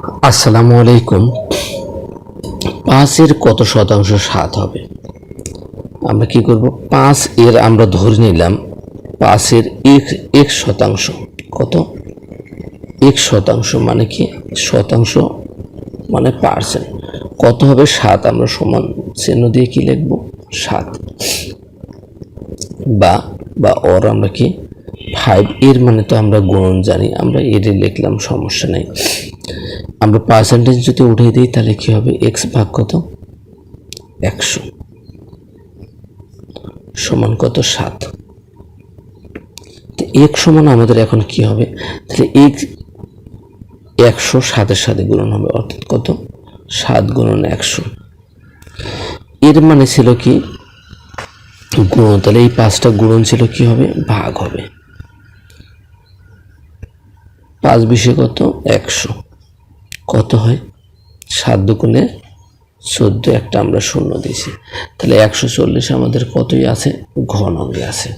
আসসালামু আলাইকুম। 5 এর কত শতাংশ 7 হবে? আমরা কি করব, 5 এর আমরা ধরে নিলাম 5 এর এক শতাংশ। কত? 1 শতাংশ মানে কি? শতাংশ মানে পার্সেন্ট। কত হবে? 7। আমরা সমান চিহ্ন দিয়ে কি লিখব? 7। বা ওর আমরা কি 5 এর মানে তো আমরা গুণন জানি, আমরা এর লিখলাম, সমস্যা নেই। আমরা পার্সেন্টেজ যদি উঠিয়ে দিই তাহলে কি হবে? x ভাগ কত? 100 সমান কত? 7। তো x সমান আমাদের এখন কি হবে? তাহলে x 100 7-এর সাথে গুণন হবে, অর্থাৎ কত? 7 গুণন 100। এর মানে ছিল কি? গুণন। তাহলে এই 5টা গুণন ছিল, কি হবে? ভাগ হবে। 5 বিশে কত? 100। কত হয়? 7 দুগুণে 14, একটা আমরা শূন্য দিয়েছি। তাহলে 140 আমাদের কতই আছে? ঘ নঙ্গে আছে।